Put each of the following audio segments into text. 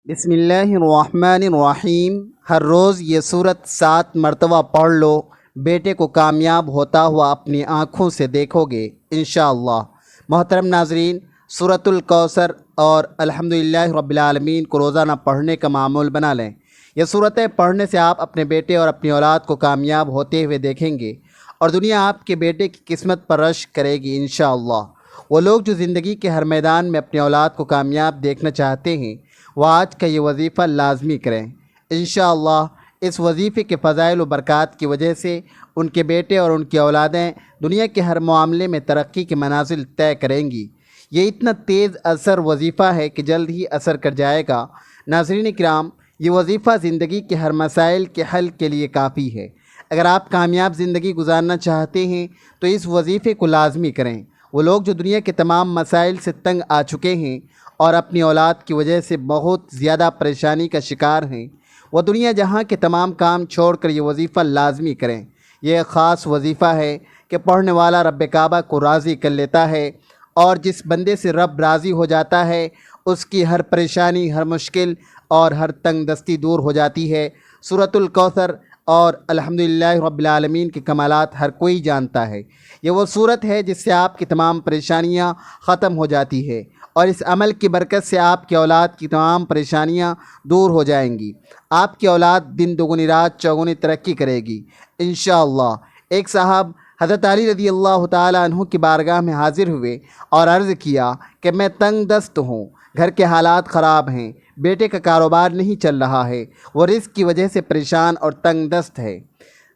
بسم اللہ الرحمن الرحیم۔ ہر روز یہ صورت 7 مرتبہ پڑھ لو، بیٹے کو کامیاب ہوتا ہوا اپنی آنکھوں سے دیکھو گے انشاءاللہ۔ محترم ناظرین، سورۃ الکوثر اور الحمدللہ رب العالمین کو روزانہ پڑھنے کا معمول بنا لیں۔ یہ صورتیں پڑھنے سے آپ اپنے بیٹے اور اپنی اولاد کو کامیاب ہوتے ہوئے دیکھیں گے اور دنیا آپ کے بیٹے کی قسمت پر رشک کرے گی انشاءاللہ۔ وہ لوگ جو زندگی کے ہر میدان میں اپنی اولاد کو کامیاب دیکھنا چاہتے ہیں، وہ آج کا یہ وظیفہ لازمی کریں انشاءاللہ۔ اس وظیفے کے فضائل و برکات کی وجہ سے ان کے بیٹے اور ان کی اولادیں دنیا کے ہر معاملے میں ترقی کے منازل طے کریں گی۔ یہ اتنا تیز اثر وظیفہ ہے کہ جلد ہی اثر کر جائے گا۔ ناظرین کرام، یہ وظیفہ زندگی کے ہر مسائل کے حل کے لیے کافی ہے۔ اگر آپ کامیاب زندگی گزارنا چاہتے ہیں تو اس وظیفے کو لازمی کریں۔ وہ لوگ جو دنیا کے تمام مسائل سے تنگ آ چکے ہیں اور اپنی اولاد کی وجہ سے بہت زیادہ پریشانی کا شکار ہیں، وہ دنیا جہاں کے تمام کام چھوڑ کر یہ وظیفہ لازمی کریں۔ یہ ایک خاص وظیفہ ہے کہ پڑھنے والا رب کعبہ کو راضی کر لیتا ہے، اور جس بندے سے رب راضی ہو جاتا ہے اس کی ہر پریشانی، ہر مشکل اور ہر تنگ دستی دور ہو جاتی ہے۔ سورۃ الکوثر اور الحمدللہ رب العالمین کے کمالات ہر کوئی جانتا ہے۔ یہ وہ صورت ہے جس سے آپ کی تمام پریشانیاں ختم ہو جاتی ہے، اور اس عمل کی برکت سے آپ کی اولاد کی تمام پریشانیاں دور ہو جائیں گی۔ آپ کی اولاد دن دوگنی رات چوگنی ترقی کرے گی انشاءاللہ۔ ایک صاحب حضرت علی رضی اللہ تعالیٰ عنہ کی بارگاہ میں حاضر ہوئے اور عرض کیا کہ میں تنگ دست ہوں، گھر کے حالات خراب ہیں، بیٹے کا کاروبار نہیں چل رہا ہے، وہ رزق کی وجہ سے پریشان اور تنگ دست ہے۔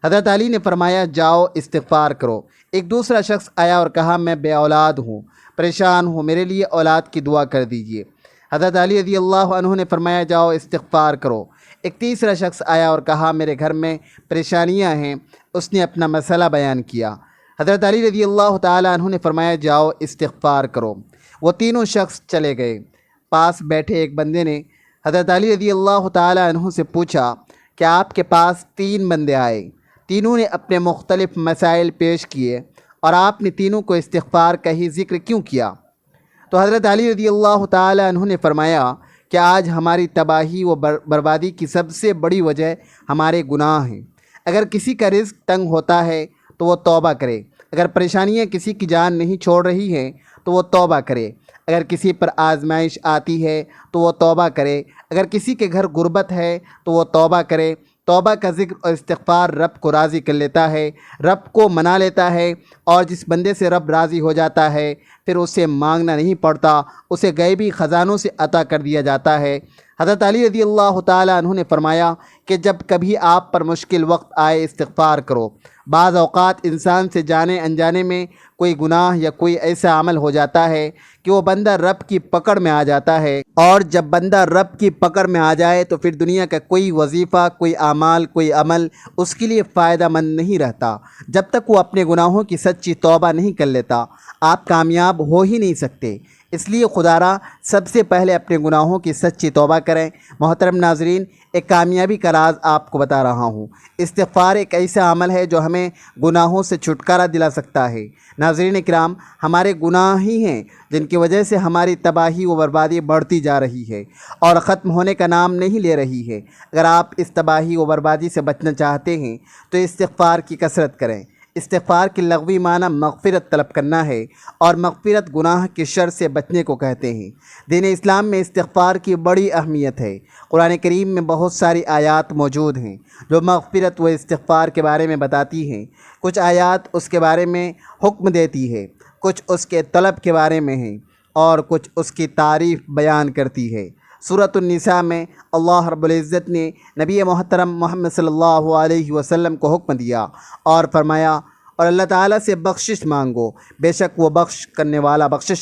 حضرت علی نے فرمایا، جاؤ استغفار کرو۔ ایک دوسرا شخص آیا اور کہا، میں بے اولاد ہوں، پریشان ہوں، میرے لیے اولاد کی دعا کر دیجیے۔ حضرت علی رضی اللہ عنہ نے فرمایا، جاؤ استغفار کرو۔ ایک تیسرا شخص آیا اور کہا، میرے گھر میں پریشانیاں ہیں۔ اس نے اپنا مسئلہ بیان کیا۔ حضرت علی رضی اللہ تعالیٰ عنہ نے فرمایا، جاؤ استغفار کرو۔ وہ تینوں شخص چلے گئے۔ پاس بیٹھے ایک بندے نے حضرت علی رضی اللہ تعالیٰ عنہ سے پوچھا کہ آپ کے پاس 3 بندے آئے، تینوں نے اپنے مختلف مسائل پیش کیے، اور آپ نے تینوں کو استغفار کا ہی ذکر کیوں کیا؟ تو حضرت علی رضی اللہ تعالیٰ عنہ نے فرمایا کہ آج ہماری تباہی و بربادی کی سب سے بڑی وجہ ہمارے گناہ ہیں۔ اگر کسی کا رزق تنگ ہوتا ہے تو وہ توبہ کرے، اگر پریشانیاں کسی کی جان نہیں چھوڑ رہی ہیں تو وہ توبہ کرے، اگر کسی پر آزمائش آتی ہے تو وہ توبہ کرے، اگر کسی کے گھر غربت ہے تو وہ توبہ کرے۔ توبہ کا ذکر اور استغفار رب کو راضی کر لیتا ہے، رب کو منا لیتا ہے، اور جس بندے سے رب راضی ہو جاتا ہے پھر اسے مانگنا نہیں پڑتا، اسے غیبی خزانوں سے عطا کر دیا جاتا ہے۔ حضرت علی رضی اللہ تعالیٰ عنہ نے فرمایا کہ جب کبھی آپ پر مشکل وقت آئے استغفار کرو۔ بعض اوقات انسان سے جانے انجانے میں کوئی گناہ یا کوئی ایسا عمل ہو جاتا ہے کہ وہ بندہ رب کی پکڑ میں آ جاتا ہے، اور جب بندہ رب کی پکڑ میں آ جائے تو پھر دنیا کا کوئی وظیفہ، کوئی اعمال، کوئی عمل اس کے لیے فائدہ مند نہیں رہتا۔ جب تک وہ اپنے گناہوں کی سچی توبہ نہیں کر لیتا، آپ کامیاب ہو ہی نہیں سکتے۔ اس لیے خدا را سب سے پہلے اپنے گناہوں کی سچی توبہ کریں۔ محترم ناظرین، ایک کامیابی کا راز آپ کو بتا رہا ہوں۔ استغفار ایک ایسا عمل ہے جو ہمیں گناہوں سے چھٹکارا دلا سکتا ہے۔ ناظرین کرام، ہمارے گناہ ہی ہیں جن کی وجہ سے ہماری تباہی و بربادی بڑھتی جا رہی ہے اور ختم ہونے کا نام نہیں لے رہی ہے۔ اگر آپ اس تباہی و بربادی سے بچنا چاہتے ہیں تو استغفار کی کثرت کریں۔ استغفار کی لغوی معنی مغفرت طلب کرنا ہے، اور مغفرت گناہ کے شر سے بچنے کو کہتے ہیں۔ دین اسلام میں استغفار کی بڑی اہمیت ہے۔ قرآن کریم میں بہت ساری آیات موجود ہیں جو مغفرت و استغفار کے بارے میں بتاتی ہیں۔ کچھ آیات اس کے بارے میں حکم دیتی ہے، کچھ اس کے طلب کے بارے میں ہیں، اور کچھ اس کی تعریف بیان کرتی ہے۔ سورۃ النساء میں اللہ رب العزت نے نبی محترم محمد صلی اللہ علیہ وسلم کو حکم دیا اور فرمایا، اور اللہ تعالیٰ سے بخشش مانگو، بے شک وہ بخشش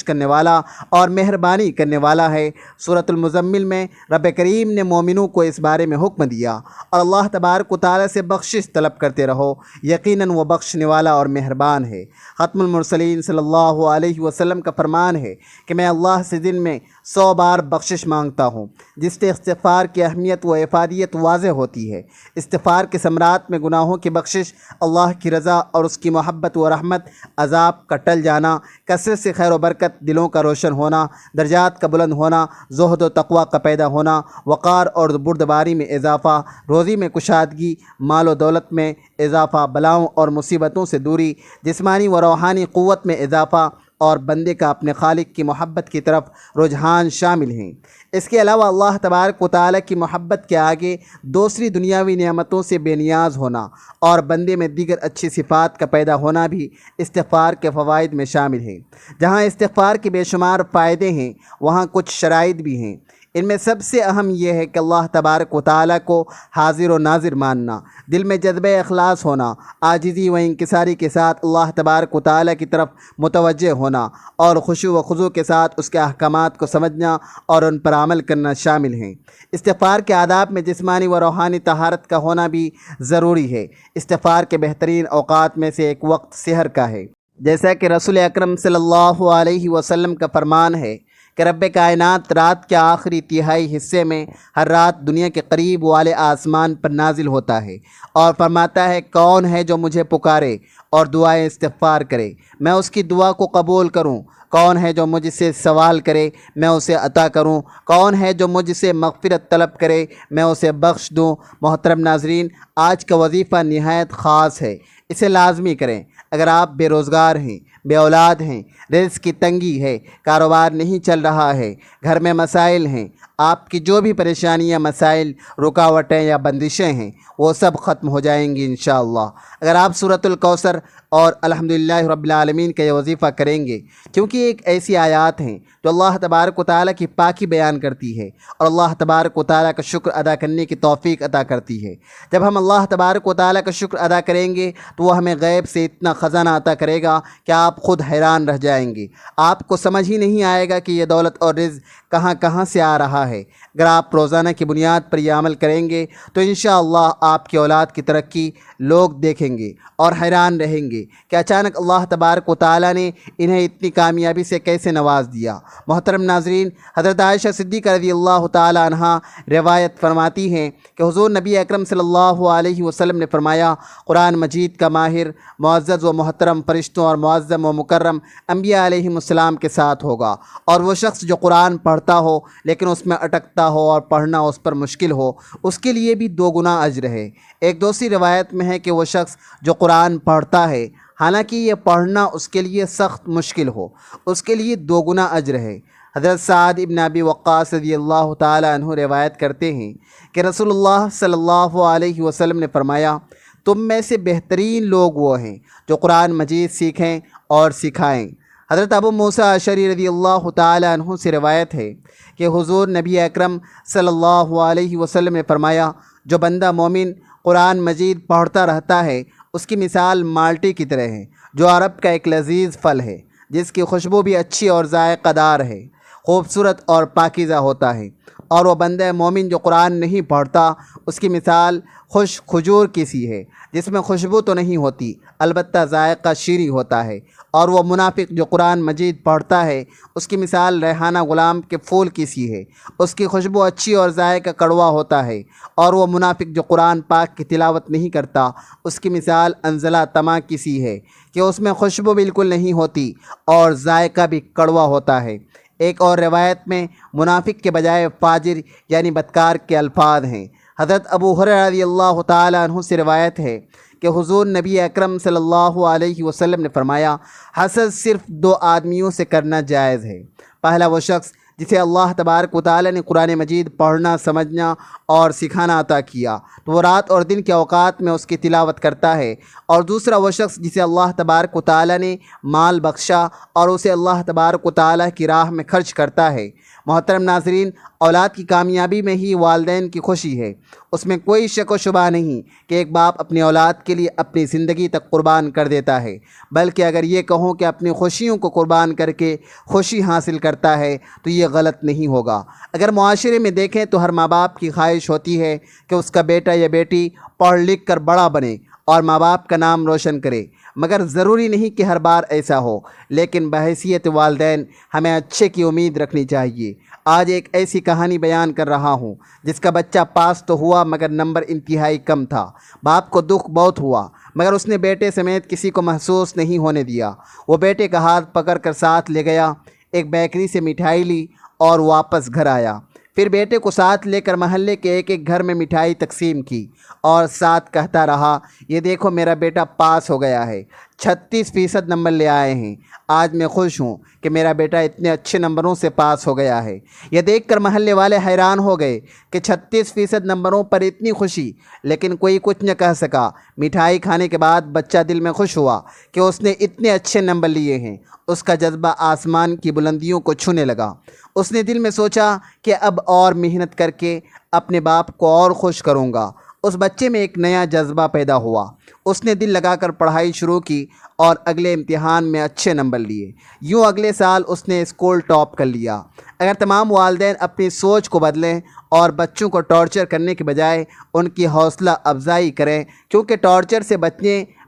کرنے والا اور مہربانی کرنے والا ہے۔ سورۃ المزمل میں رب کریم نے مومنوں کو اس بارے میں حکم دیا، اور اللہ تبارک و تعالیٰ سے بخشش طلب کرتے رہو، یقیناً وہ بخشنے والا اور مہربان ہے۔ ختم المرسلین صلی اللہ علیہ وسلم کا فرمان ہے کہ میں اللہ سے دن میں 100 بار بخشش مانگتا ہوں، جس سے استغفار کی اہمیت و افادیت واضح ہوتی ہے۔ استغفار کے ثمرات میں گناہوں کی بخشش، اللہ کی رضا اور اس کی محبت و رحمت، عذاب کا ٹل جانا، کثرت سے خیر و برکت، دلوں کا روشن ہونا، درجات کا بلند ہونا، زہد و تقوی کا پیدا ہونا، وقار اور بردباری میں اضافہ، روزی میں کشادگی، مال و دولت میں اضافہ، بلاؤں اور مصیبتوں سے دوری، جسمانی و روحانی قوت میں اضافہ اور بندے کا اپنے خالق کی محبت کی طرف رجحان شامل ہیں۔ اس کے علاوہ اللہ تبارک و تعالیٰ کی محبت کے آگے دوسری دنیاوی نعمتوں سے بے نیاز ہونا اور بندے میں دیگر اچھی صفات کا پیدا ہونا بھی استغفار کے فوائد میں شامل ہے۔ جہاں استغفار کے بے شمار فائدے ہیں، وہاں کچھ شرائط بھی ہیں۔ ان میں سب سے اہم یہ ہے کہ اللہ تبارک و تعالیٰ کو حاضر و ناظر ماننا، دل میں جذبہ اخلاص ہونا، عاجزی و انکساری کے ساتھ اللہ تبارک و تعالیٰ کی طرف متوجہ ہونا اور خشوع و خضوع کے ساتھ اس کے احکامات کو سمجھنا اور ان پر عمل کرنا شامل ہیں۔ استغفار کے آداب میں جسمانی و روحانی طہارت کا ہونا بھی ضروری ہے۔ استغفار کے بہترین اوقات میں سے ایک وقت سحر کا ہے، جیسا کہ رسول اکرم صلی اللہ علیہ وسلم کا فرمان ہے کہ رب کائنات رات کے آخری تہائی حصے میں ہر رات دنیا کے قریب والے آسمان پر نازل ہوتا ہے اور فرماتا ہے، کون ہے جو مجھے پکارے اور دعائیں استغفار کرے، میں اس کی دعا کو قبول کروں، کون ہے جو مجھ سے سوال کرے میں اسے عطا کروں، کون ہے جو مجھ سے مغفرت طلب کرے میں اسے بخش دوں۔ محترم ناظرین، آج کا وظیفہ نہایت خاص ہے، اسے لازمی کریں۔ اگر آپ بے روزگار ہیں، بے اولاد ہیں، رزق کی تنگی ہے، کاروبار نہیں چل رہا ہے، گھر میں مسائل ہیں، آپ کی جو بھی پریشانیاں، مسائل، رکاوٹیں یا بندشیں ہیں، وہ سب ختم ہو جائیں گی انشاءاللہ اگر آپ سورۃ الکوثر اور الحمدللہ رب العالمین کا یہ وظیفہ کریں گے، کیونکہ ایک ایسی آیات ہیں جو اللہ تبارک و تعالیٰ کی پاکی بیان کرتی ہے اور اللہ تبارک و تعالیٰ کا شکر ادا کرنے کی توفیق عطا کرتی ہے۔ جب ہم اللہ تبارک و تعالیٰ کا شکر ادا کریں گے تو وہ ہمیں غیب سے اتنا خزانہ عطا کرے گا کہ آپ خود حیران رہ جائیں گے، آپ کو سمجھ ہی نہیں آئے گا کہ یہ دولت اور رزق کہاں کہاں سے آ رہا ہے۔ اگر آپ روزانہ کی بنیاد پر یہ عمل کریں گے تو انشاءاللہ آپ کی اولاد کی ترقی لوگ دیکھیں گے اور حیران رہیں گے کہ اچانک اللہ تبارک و تعالیٰ نے انہیں اتنی کامیابی سے کیسے نواز دیا۔ محترم ناظرین، حضرت عائشہ صدیقہ رضی اللہ تعالیٰ عنہا روایت فرماتی ہیں کہ حضور نبی اکرم صلی اللہ علیہ وسلم نے فرمایا، قرآن مجید کا ماہر معزز و محترم فرشتوں اور معظم و مکرم انبیاء علیہم السلام کے ساتھ ہوگا، اور وہ شخص جو قرآن پڑھتا ہو لیکن اس میں اٹکتا ہو اور پڑھنا اس پر مشکل ہو، اس کے لیے بھی 2 گنا اجر ہے۔ ایک دوسری روایت میں ہے کہ وہ شخص جو قرآن پڑھتا ہے حالانکہ یہ پڑھنا اس کے لیے سخت مشکل ہو، اس کے لیے 2 گنا اجر ہے۔ حضرت سعد ابن ابی وقاص رضی اللہ تعالیٰ عنہ روایت کرتے ہیں کہ رسول اللہ صلی اللہ علیہ وسلم نے فرمایا، تم میں سے بہترین لوگ وہ ہیں جو قرآن مجید سیکھیں اور سکھائیں۔ حضرت ابو موسیٰ اشعری رضی اللہ تعالیٰ عنہ سے روایت ہے کہ حضور نبی اکرم صلی اللہ علیہ وسلم نے فرمایا، جو بندہ مومن قرآن مجید پڑھتا رہتا ہے اس کی مثال مالٹی کی طرح ہے، جو عرب کا ایک لذیذ پھل ہے جس کی خوشبو بھی اچھی اور ذائقہ دار ہے، خوبصورت اور پاکیزہ ہوتا ہے۔ اور وہ بندہ مومن جو قرآن نہیں پڑھتا اس کی مثال خشک کھجور کی سی ہے، جس میں خوشبو تو نہیں ہوتی البتہ ذائقہ شیریں ہوتا ہے۔ اور وہ منافق جو قرآن مجید پڑھتا ہے اس کی مثال ریحانہ غلام کے پھول کی سی ہے، اس کی خوشبو اچھی اور ذائقہ کڑوا ہوتا ہے۔ اور وہ منافق جو قرآن پاک کی تلاوت نہیں کرتا اس کی مثال انزلہ تما کی سی ہے کہ اس میں خوشبو بالکل نہیں ہوتی اور ذائقہ بھی کڑوا ہوتا ہے۔ ایک اور روایت میں منافق کے بجائے فاجر یعنی بدکار کے الفاظ ہیں۔ حضرت ابو ہریرہ رضی اللہ تعالیٰ عنہ سے روایت ہے کہ حضور نبی اکرم صلی اللہ علیہ وسلم نے فرمایا، حسد صرف 2 آدمیوں سے کرنا جائز ہے۔ پہلا وہ شخص جسے اللہ تبارک و تعالیٰ نے قرآن مجید پڑھنا، سمجھنا اور سکھانا عطا کیا تو وہ رات اور دن کے اوقات میں اس کی تلاوت کرتا ہے، اور دوسرا وہ شخص جسے اللہ تبارک و تعالیٰ نے مال بخشا اور اسے اللہ تبارک و تعالیٰ کی راہ میں خرچ کرتا ہے۔ محترم ناظرین، اولاد کی کامیابی میں ہی والدین کی خوشی ہے، اس میں کوئی شک و شبہ نہیں کہ ایک باپ اپنی اولاد کے لیے اپنی زندگی تک قربان کر دیتا ہے، بلکہ اگر یہ کہوں کہ اپنی خوشیوں کو قربان کر کے خوشی حاصل کرتا ہے تو یہ غلط نہیں ہوگا۔ اگر معاشرے میں دیکھیں تو ہر ماں باپ کی خواہش ہوتی ہے کہ اس کا بیٹا یا بیٹی پڑھ لکھ کر بڑا بنے اور ماں باپ کا نام روشن کرے، مگر ضروری نہیں کہ ہر بار ایسا ہو، لیکن بحیثیت والدین ہمیں اچھے کی امید رکھنی چاہیے۔ آج ایک ایسی کہانی بیان کر رہا ہوں جس کا بچہ پاس تو ہوا مگر نمبر انتہائی کم تھا۔ باپ کو دکھ بہت ہوا مگر اس نے بیٹے سمیت کسی کو محسوس نہیں ہونے دیا۔ وہ بیٹے کا ہاتھ پکڑ کر ساتھ لے گیا، ایک بیکری سے مٹھائی لی اور واپس گھر آیا۔ پھر بیٹے کو ساتھ لے کر محلے کے ایک ایک گھر میں مٹھائی تقسیم کی اور ساتھ کہتا رہا، یہ دیکھو میرا بیٹا پاس ہو گیا ہے، 36% نمبر لے آئے ہیں۔ آج میں خوش ہوں کہ میرا بیٹا اتنے اچھے نمبروں سے پاس ہو گیا ہے۔ یہ دیکھ کر محلے والے حیران ہو گئے کہ 36% نمبروں پر اتنی خوشی، لیکن کوئی کچھ نہ کہہ سکا۔ مٹھائی کھانے کے بعد بچہ دل میں خوش ہوا کہ اس نے اتنے اچھے نمبر لیے ہیں۔ اس کا جذبہ آسمان کی بلندیوں کو چھونے لگا۔ اس نے دل میں سوچا کہ اب اور محنت کر کے اپنے باپ کو اور خوش کروں گا۔ اس بچے میں ایک نیا جذبہ پیدا ہوا۔ اس نے دل لگا کر پڑھائی شروع کی اور اگلے امتحان میں اچھے نمبر لیے۔ یوں اگلے سال اس نے اسکول ٹاپ کر لیا۔ اگر تمام والدین اپنی سوچ کو بدلیں اور بچوں کو ٹارچر کرنے کے بجائے ان کی حوصلہ افزائی کریں، کیونکہ ٹارچر سے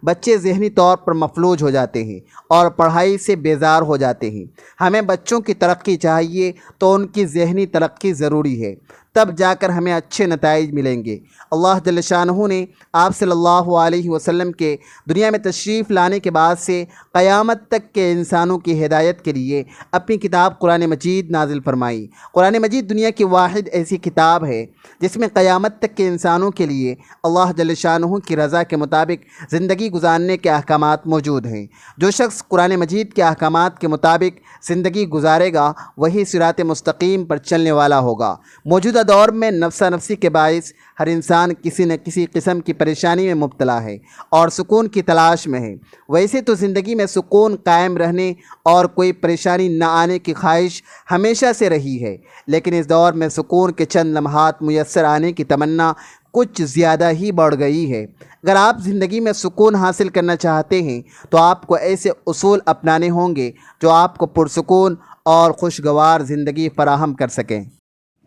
بچے ذہنی طور پر مفلوج ہو جاتے ہیں اور پڑھائی سے بیزار ہو جاتے ہیں۔ ہمیں بچوں کی ترقی چاہیے تو ان کی ذہنی ترقی ضروری ہے، تب جا کر ہمیں اچھے نتائج ملیں گے۔ اللہ جل شانہ نے آپ صلی اللہ علیہ وسلم کے دنیا میں تشریف لانے کے بعد سے قیامت تک کے انسانوں کی ہدایت کے لیے اپنی کتاب قرآن مجید نازل فرمائی۔ قرآن مجید دنیا کی واحد ایسی کتاب ہے جس میں قیامت تک کے انسانوں کے لیے اللہ جل شانہ کی رضا کے مطابق زندگی گزارنے کے احکامات موجود ہیں۔ جو شخص قرآن مجید کے احکامات کے مطابق زندگی گزارے گا وہی صراط مستقیم پر چلنے والا ہوگا۔ موجودہ دور میں نفسا نفسی کے باعث ہر انسان کسی نہ کسی قسم کی پریشانی میں مبتلا ہے اور سکون کی تلاش میں ہے۔ ویسے تو زندگی میں سکون قائم رہنے اور کوئی پریشانی نہ آنے کی خواہش ہمیشہ سے رہی ہے، لیکن اس دور میں سکون کے چند لمحات میسر آنے کی تمنا کچھ زیادہ ہی بڑھ گئی ہے۔ اگر آپ زندگی میں سکون حاصل کرنا چاہتے ہیں تو آپ کو ایسے اصول اپنانے ہوں گے جو آپ کو پرسکون اور خوشگوار زندگی فراہم کر سکیں۔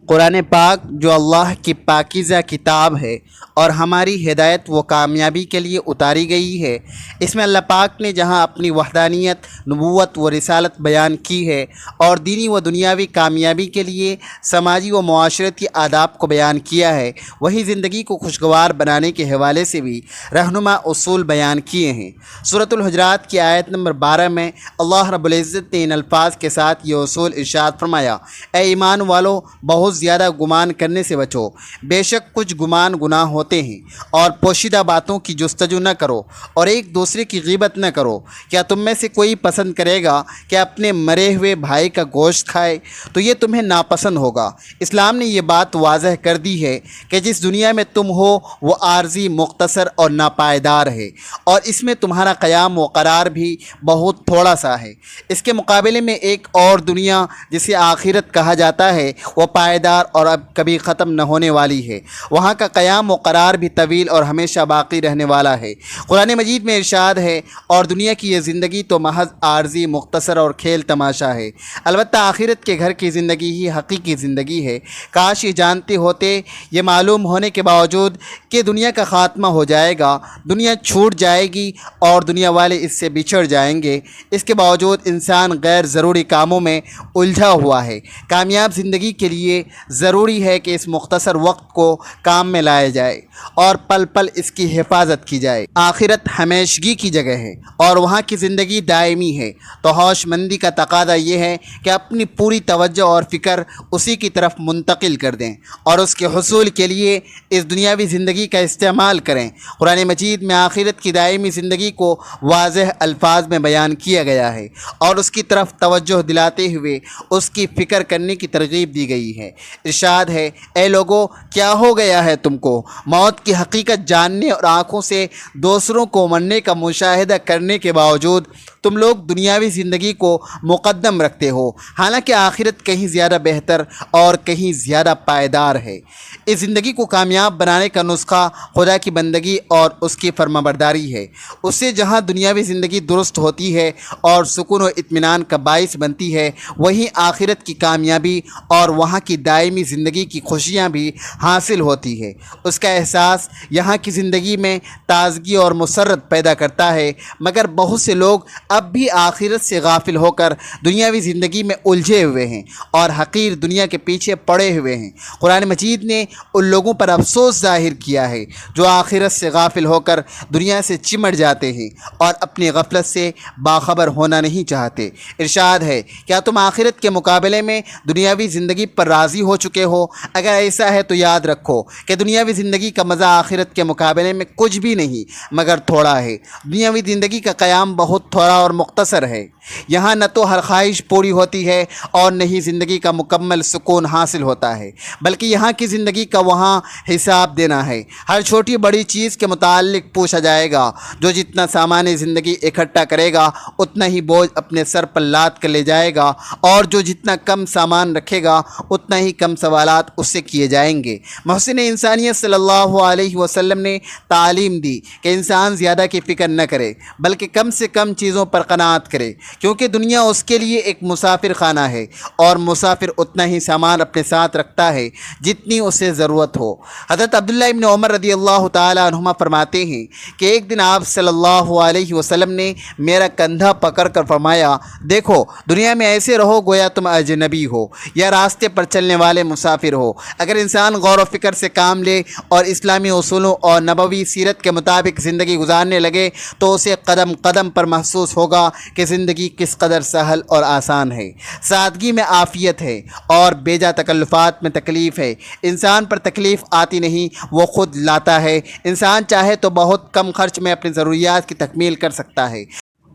قرآن پاک جو اللہ کی پاکیزہ کتاب ہے اور ہماری ہدایت و کامیابی کے لیے اتاری گئی ہے، اس میں اللہ پاک نے جہاں اپنی وحدانیت، نبوت و رسالت بیان کی ہے اور دینی و دنیاوی کامیابی کے لیے سماجی و معاشرتی آداب کو بیان کیا ہے، وہی زندگی کو خوشگوار بنانے کے حوالے سے بھی رہنما اصول بیان کیے ہیں۔ سورۃ الحجرات کی آیت نمبر 12 میں اللہ رب العزت نے ان الفاظ کے ساتھ یہ اصول ارشاد فرمایا، اے ایمان والو، بہت زیادہ گمان کرنے سے بچو، بے شک کچھ گمان گناہ ہوتے ہیں، اور پوشیدہ باتوں کی جستجو نہ کرو اور ایک دوسرے کی غیبت نہ کرو۔ کیا تم میں سے کوئی پسند کرے گا کہ اپنے مرے ہوئے بھائی کا گوشت کھائے؟ تو یہ تمہیں ناپسند ہوگا۔ اسلام نے یہ بات واضح کر دی ہے کہ جس دنیا میں تم ہو وہ عارضی، مختصر اور ناپائیدار ہے، اور اس میں تمہارا قیام و قرار بھی بہت تھوڑا سا ہے۔ اس کے مقابلے میں ایک اور دنیا جسے آخرت کہا جاتا ہے وہ پائیدار اور اب کبھی ختم نہ ہونے والی ہے۔ وہاں کا قیام و قرار بھی طویل اور ہمیشہ باقی رہنے والا ہے۔ قرآن مجید میں ارشاد ہے، اور دنیا کی یہ زندگی تو محض عارضی، مختصر اور کھیل تماشا ہے، البتہ آخرت کے گھر کی زندگی ہی حقیقی زندگی ہے۔ کاش یہ جانتے ہوتے، یہ معلوم ہونے کے باوجود کہ دنیا کا خاتمہ ہو جائے گا، دنیا چھوٹ جائے گی اور دنیا والے اس سے بچھڑ جائیں گے، اس کے باوجود انسان غیر ضروری کاموں میں الجھا ہوا ہے۔ کامیاب زندگی کے لیے ضروری ہے کہ اس مختصر وقت کو کام میں لایا جائے اور پل پل اس کی حفاظت کی جائے۔ آخرت ہمیشگی کی جگہ ہے اور وہاں کی زندگی دائمی ہے، تو ہوش مندی کا تقاضا یہ ہے کہ اپنی پوری توجہ اور فکر اسی کی طرف منتقل کر دیں اور اس کے حصول کے لیے اس دنیاوی زندگی کا استعمال کریں۔ قرآن مجید میں آخرت کی دائمی زندگی کو واضح الفاظ میں بیان کیا گیا ہے اور اس کی طرف توجہ دلاتے ہوئے اس کی فکر کرنے کی ترغیب دی گئی ہے۔ ارشاد ہے، اے لوگو، کیا ہو گیا ہے تم کو؟ موت کی حقیقت جاننے اور آنکھوں سے دوسروں کو مرنے کا مشاہدہ کرنے کے باوجود تم لوگ دنیاوی زندگی کو مقدم رکھتے ہو، حالانکہ آخرت کہیں زیادہ بہتر اور کہیں زیادہ پائیدار ہے۔ اس زندگی کو کامیاب بنانے کا نسخہ خدا کی بندگی اور اس کی فرمانبرداری ہے۔ اس سے جہاں دنیاوی زندگی درست ہوتی ہے اور سکون و اطمینان کا باعث بنتی ہے، وہیں آخرت کی کامیابی اور وہاں کی دائمی زندگی کی خوشیاں بھی حاصل ہوتی ہے۔ اس کا احساس یہاں کی زندگی میں تازگی اور مسرت پیدا کرتا ہے، مگر بہت سے لوگ اب بھی آخرت سے غافل ہو کر دنیاوی زندگی میں الجھے ہوئے ہیں اور حقیر دنیا کے پیچھے پڑے ہوئے ہیں۔ قرآن مجید نے ان لوگوں پر افسوس ظاہر کیا ہے جو آخرت سے غافل ہو کر دنیا سے چمٹ جاتے ہیں اور اپنی غفلت سے باخبر ہونا نہیں چاہتے۔ ارشاد ہے، کیا تم آخرت کے مقابلے میں دنیاوی زندگی پر راضی ہو چکے ہو؟ اگر ایسا ہے تو یاد رکھو کہ دنیاوی زندگی کا مزہ آخرت کے مقابلے میں کچھ بھی نہیں مگر تھوڑا ہے۔ دنیاوی زندگی کا قیام بہت تھوڑا اور مختصر ہے۔ یہاں نہ تو ہر خواہش پوری ہوتی ہے اور نہ ہی زندگی کا مکمل سکون حاصل ہوتا ہے، بلکہ یہاں کی زندگی کا وہاں حساب دینا ہے۔ ہر چھوٹی بڑی چیز کے متعلق پوچھا جائے گا۔ جو جتنا سامان زندگی اکٹھا کرے گا اتنا ہی بوجھ اپنے سر پر لاد کر لے جائے گا، اور جو جتنا کم سامان رکھے گا اتنا ہی کم سوالات اس سے کیے جائیں گے۔ محسن انسانیت صلی اللہ علیہ وسلم نے تعلیم دی کہ انسان زیادہ کی فکر نہ کرے بلکہ کم سے کم چیزوں پر قناعت کرے، کیونکہ دنیا اس کے لیے ایک مسافر خانہ ہے اور مسافر اتنا ہی سامان اپنے ساتھ رکھتا ہے جتنی اسے ضرورت ہو۔ حضرت عبداللہ ابن عمر رضی اللہ تعالی عنہما فرماتے ہیں کہ ایک دن آپ صلی اللہ علیہ وسلم نے میرا کندھا پکڑ کر فرمایا، دیکھو دنیا میں ایسے رہو گویا تم اجنبی ہو یا راستے پر چلنے والے مسافر ہو۔ اگر انسان غور و فکر سے کام لے اور اسلامی اصولوں اور نبوی سیرت کے مطابق زندگی گزارنے لگے تو اسے قدم قدم پر محسوس ہوگا کہ زندگی کس قدر سہل اور آسان ہے۔ سادگی میں عافیت ہے اور بیجا تکلفات میں تکلیف ہے۔ انسان پر تکلیف آتی نہیں، وہ خود لاتا ہے۔ انسان چاہے تو بہت کم خرچ میں اپنی ضروریات کی تکمیل کر سکتا ہے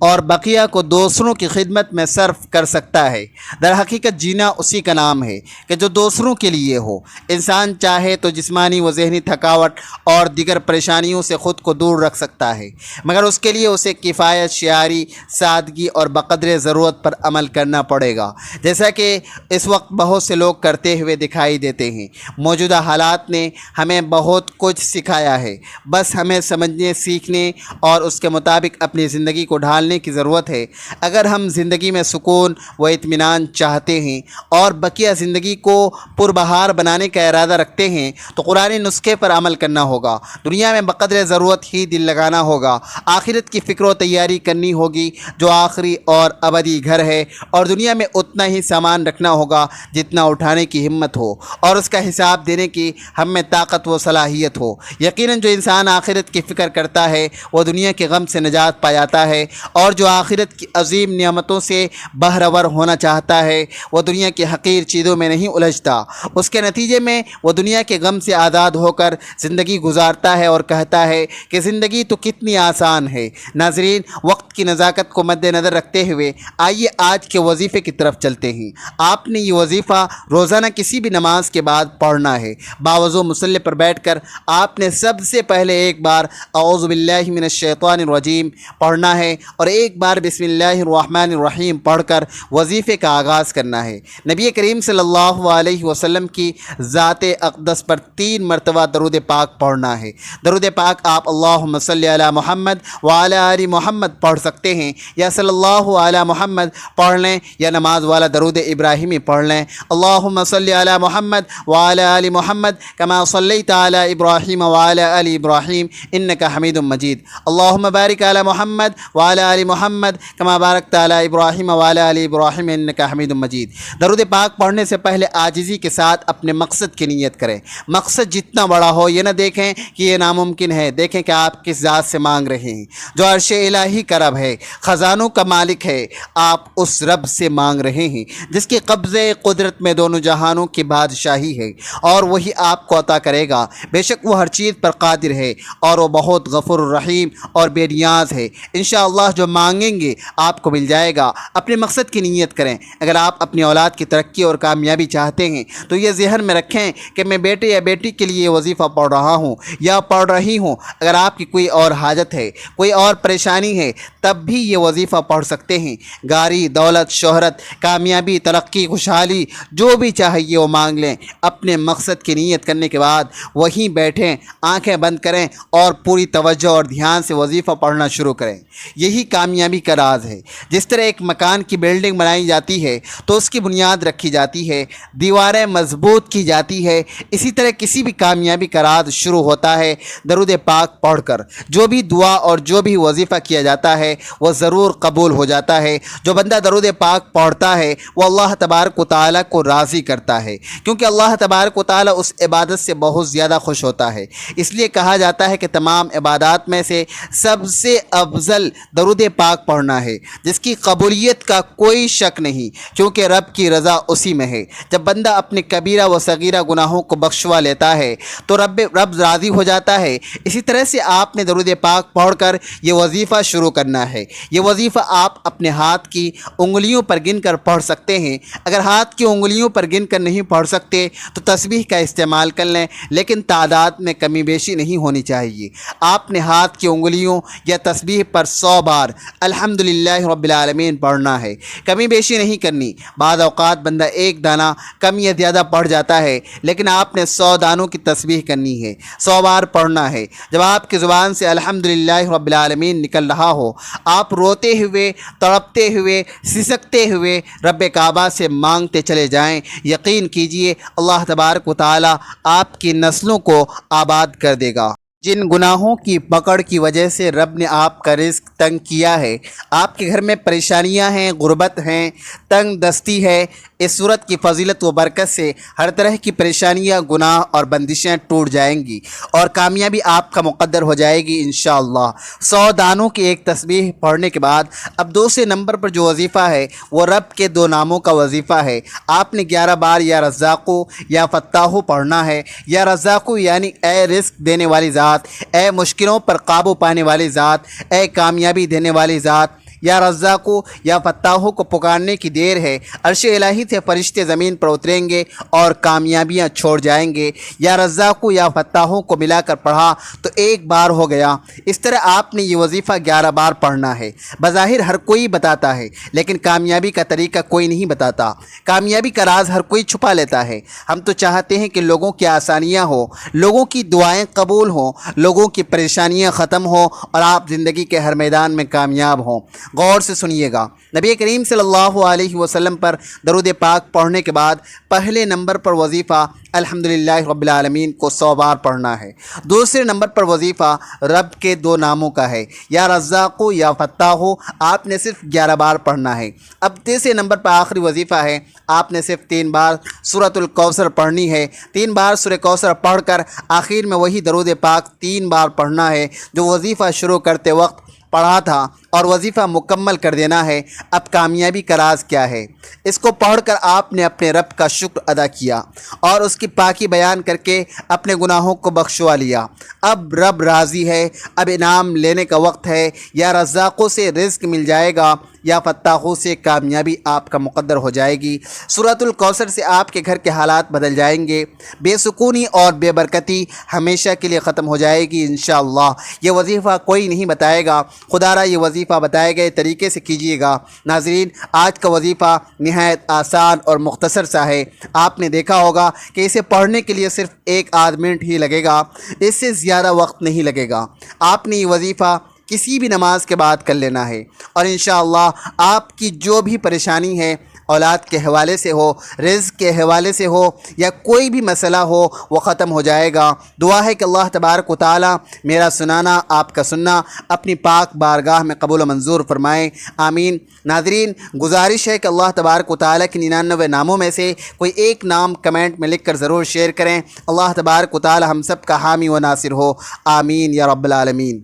اور بقیہ کو دوسروں کی خدمت میں صرف کر سکتا ہے۔ در حقیقت جینا اسی کا نام ہے کہ جو دوسروں کے لیے ہو۔ انسان چاہے تو جسمانی و ذہنی تھکاوٹ اور دیگر پریشانیوں سے خود کو دور رکھ سکتا ہے، مگر اس کے لیے اسے کفایت، شعاری، سادگی اور بقدر ضرورت پر عمل کرنا پڑے گا، جیسا کہ اس وقت بہت سے لوگ کرتے ہوئے دکھائی دیتے ہیں۔ موجودہ حالات نے ہمیں بہت کچھ سکھایا ہے، بس ہمیں سمجھنے، سیکھنے اور اس کے مطابق اپنی زندگی کو ڈھالنے کی ضرورت ہے۔ اگر ہم زندگی میں سکون و اطمینان چاہتے ہیں اور بقیہ زندگی کو پربہار بنانے کا ارادہ رکھتے ہیں تو قرآنی نسخے پر عمل کرنا ہوگا۔ دنیا میں بقدر ضرورت ہی دل لگانا ہوگا۔ آخرت کی فکر و تیاری کرنی ہوگی جو آخری اور ابدی گھر ہے، اور دنیا میں اتنا ہی سامان رکھنا ہوگا جتنا اٹھانے کی ہمت ہو اور اس کا حساب دینے کی ہم میں طاقت و صلاحیت ہو۔ یقیناً جو انسان آخرت کی فکر کرتا ہے وہ دنیا کے غم سے نجات پا جاتا ہے، اور جو آخرت کی عظیم نعمتوں سے بہرور ہونا چاہتا ہے وہ دنیا کی حقیر چیزوں میں نہیں الجھتا۔ اس کے نتیجے میں وہ دنیا کے غم سے آزاد ہو کر زندگی گزارتا ہے اور کہتا ہے کہ زندگی تو کتنی آسان ہے۔ ناظرین، وقت کی نزاکت کو مد نظر رکھتے ہوئے آئیے آج کے وظیفے کی طرف چلتے ہیں۔ آپ نے یہ وظیفہ روزانہ کسی بھی نماز کے بعد پڑھنا ہے۔ باوضو مصلی پر بیٹھ کر آپ نے سب سے پہلے ایک بار اعوذ باللہ من الشیطان الرجیم پڑھنا ہے اور ایک بار بسم اللہ الرحمن الرحیم پڑھ کر وظیفے کا آغاز کرنا ہے۔ نبی کریم صلی اللہ علیہ وسلم کی ذات اقدس پر 3 مرتبہ درود پاک پڑھنا ہے۔ درود پاک آپ اللہم صلی علی محمد وعلی آل محمد پڑھ سکتے ہیں، یا صلی اللہ علی محمد پڑھ لیں، یا نماز والا درود ابراہیمی پڑھ لیں۔ اللہم صلی علی محمد وعلی آل محمد کما صلیت علی ابراہیم وعلی آل ابراہیم انک حمید مجید۔ اللہم بارک علی محمد وعلی آل محمد کما بارکت علی ابراہیم وعلی آل ابراہیم انک حمید مجید۔ درود پاک پڑھنے سے پہلے عاجزی کے ساتھ اپنے مقصد کی نیت کریں۔ مقصد جتنا بڑا ہو یہ نہ دیکھیں کہ یہ ناممکن ہے، دیکھیں کہ آپ کس ذات سے مانگ رہے ہیں جو عرش الہی کا رب ہے، خزانوں کا مالک ہے۔ آپ اس رب سے مانگ رہے ہیں جس کے قبضے قدرت میں دونوں جہانوں کی بادشاہی ہے، اور وہی آپ کو عطا کرے گا۔ بے شک وہ ہر چیز پر قادر ہے اور وہ بہت غفور الرحیم اور بے نیاز ہے۔ انشاءاللہ جو مانگیں گے آپ کو مل جائے گا۔ اپنے مقصد کی نیت کریں۔ اگر آپ اپنی اولاد کی ترقی اور کامیابی چاہتے ہیں تو یہ ذہن میں رکھیں کہ میں بیٹے یا بیٹی کے لیے وظیفہ پڑھ رہا ہوں یا پڑھ رہی ہوں۔ اگر آپ کی کوئی اور حاجت ہے، کوئی اور پریشانی ہے، تب بھی یہ وظیفہ پڑھ سکتے ہیں۔ گاڑی، دولت، شہرت، کامیابی، ترقی، خوشحالی، جو بھی چاہیے وہ مانگ لیں۔ اپنے مقصد کی نیت کرنے کے بعد وہیں بیٹھیں، آنکھیں بند کریں اور پوری توجہ اور دھیان سے وظیفہ پڑھنا شروع کریں۔ یہی کامیابی کا راز ہے۔ جس طرح ایک مکان کی بلڈنگ بنائی جاتی ہے تو اس کی بنیاد رکھی جاتی ہے، دیواریں مضبوط کی جاتی ہے، اسی طرح کسی بھی کامیابی کا راز شروع ہوتا ہے درود پاک پڑھ کر۔ جو بھی دعا اور جو بھی وظیفہ کیا جاتا ہے وہ ضرور قبول ہو جاتا ہے۔ جو بندہ درود پاک پڑھتا ہے وہ اللہ تبارک و تعالیٰ کو راضی کرتا ہے، کیونکہ اللہ تبارک و تعالیٰ اس عبادت سے بہت زیادہ خوش ہوتا ہے۔ اس لیے کہا جاتا ہے کہ تمام عبادات میں سے سب سے افضل درود پاک پڑھنا ہے، جس کی قبولیت کا کوئی شک نہیں، کیونکہ رب کی رضا اسی میں ہے۔ جب بندہ اپنے کبیرہ و صغیرہ گناہوں کو بخشوا لیتا ہے تو رب راضی ہو جاتا ہے۔ اسی طرح سے آپ نے درود پاک پڑھ کر یہ وظیفہ شروع کرنا ہے۔ یہ وظیفہ آپ اپنے ہاتھ کی انگلیوں پر گن کر پڑھ سکتے ہیں۔ اگر ہاتھ کی انگلیوں پر گن کر نہیں پڑھ سکتے تو تسبیح کا استعمال کر لیں، لیکن تعداد میں کمی بیشی نہیں ہونی چاہیے۔ آپ نے ہاتھ کی انگلیوں یا تسبیح پر 100 بار الحمدللہ رب العالمین پڑھنا ہے، کمی بیشی نہیں کرنی۔ بعض اوقات بندہ ایک دانہ کم یا زیادہ پڑھ جاتا ہے، لیکن آپ نے 100 دانوں کی تسبیح کرنی ہے، 100 بار پڑھنا ہے۔ جب آپ کی زبان سے الحمدللہ رب العالمین نکل رہا ہو، آپ روتے ہوئے، تڑپتے ہوئے، سسکتے ہوئے رب کعبہ سے مانگتے چلے جائیں۔ یقین کیجئے اللہ تبارک و تعالی آپ کی نسلوں کو آباد کر دے گا۔ جن گناہوں کی پکڑ کی وجہ سے رب نے آپ کا رزق تنگ کیا ہے، آپ کے گھر میں پریشانیاں ہیں، غربت ہیں، تنگ دستی ہے، اس صورت کی فضیلت و برکت سے ہر طرح کی پریشانیاں، گناہ اور بندشیں ٹوٹ جائیں گی اور کامیابی آپ کا مقدر ہو جائے گی انشاءاللہ۔ 100 دانوں کی ایک تسبیح پڑھنے کے بعد اب دوسرے نمبر پر جو وظیفہ ہے وہ رب کے 2 ناموں کا وظیفہ ہے۔ آپ نے 11 بار یا رزاقو یا فتاحو پڑھنا ہے۔ یا رزاقو یعنی اے رزق دینے والی ذات، اے مشکلوں پر قابو پانے والی ذات، اے کامیابی دینے والی ذات۔ یا رزاقو یا فتاحو کو پکارنے کی دیر ہے، عرش الہی سے فرشتے زمین پر اتریں گے اور کامیابیاں چھوڑ جائیں گے۔ یا رزاقو یا فتاحو کو ملا کر پڑھا تو 1 بار ہو گیا۔ اس طرح آپ نے یہ وظیفہ 11 بار پڑھنا ہے۔ بظاہر ہر کوئی بتاتا ہے، لیکن کامیابی کا طریقہ کوئی نہیں بتاتا۔ کامیابی کا راز ہر کوئی چھپا لیتا ہے۔ ہم تو چاہتے ہیں کہ لوگوں کی آسانیاں ہوں، لوگوں کی دعائیں قبول ہوں، لوگوں کی پریشانیاں ختم ہوں اور آپ زندگی کے ہر میدان میں کامیاب ہوں۔ غور سے سنیے گا، نبی کریم صلی اللہ علیہ وسلم پر درود پاک پڑھنے کے بعد پہلے نمبر پر وظیفہ الحمدللہ رب العالمین کو 100 بار پڑھنا ہے۔ دوسرے نمبر پر وظیفہ رب کے 2 ناموں کا ہے، یا رزاقو یا فتاحو، آپ نے صرف 11 بار پڑھنا ہے۔ اب تیسرے نمبر پر آخری وظیفہ ہے، آپ نے صرف 3 بار سورۃ الکوثر پڑھنی ہے۔ 3 بار سورہ کوثر پڑھ کر آخر میں وہی درود پاک 3 بار پڑھنا ہے جو وظیفہ شروع کرتے وقت پڑھا تھا، اور وظیفہ مکمل کر دینا ہے۔ اب کامیابی کا راز کیا ہے؟ اس کو پڑھ کر آپ نے اپنے رب کا شکر ادا کیا اور اس کی پاکی بیان کر کے اپنے گناہوں کو بخشوا لیا۔ اب رب راضی ہے، اب انعام لینے کا وقت ہے۔ یا رزاقوں سے رزق مل جائے گا، یا فتاحوں سے کامیابی آپ کا مقدر ہو جائے گی۔ سورۃ الکوثر سے آپ کے گھر کے حالات بدل جائیں گے، بے سکونی اور بے برکتی ہمیشہ کے لیے ختم ہو جائے گی انشاءاللہ۔ یہ وظیفہ کوئی نہیں بتائے گا، خدا را یہ وظیفہ بتائے گئے طریقے سے کیجیے گا۔ ناظرین، آج کا وظیفہ نہایت آسان اور مختصر سا ہے۔ آپ نے دیکھا ہوگا کہ اسے پڑھنے کے لیے صرف 1 آدھ منٹ ہی لگے گا، اس سے زیادہ وقت نہیں لگے گا۔ آپ نے یہ وظیفہ کسی بھی نماز کے بعد کر لینا ہے، اور انشاءاللہ آپ کی جو بھی پریشانی ہے، اولاد کے حوالے سے ہو، رزق کے حوالے سے ہو، یا کوئی بھی مسئلہ ہو، وہ ختم ہو جائے گا۔ دعا ہے کہ اللہ تبارک و تعالی میرا سنانا، آپ کا سننا اپنی پاک بارگاہ میں قبول و منظور فرمائے، آمین۔ ناظرین، گزارش ہے کہ اللہ تبارک و تعالی کے 99 ناموں میں سے کوئی ایک نام کمنٹ میں لکھ کر ضرور شیئر کریں۔ اللہ تبارک و تعالی ہم سب کا حامی و ناصر ہو، آمین یا رب العالمین۔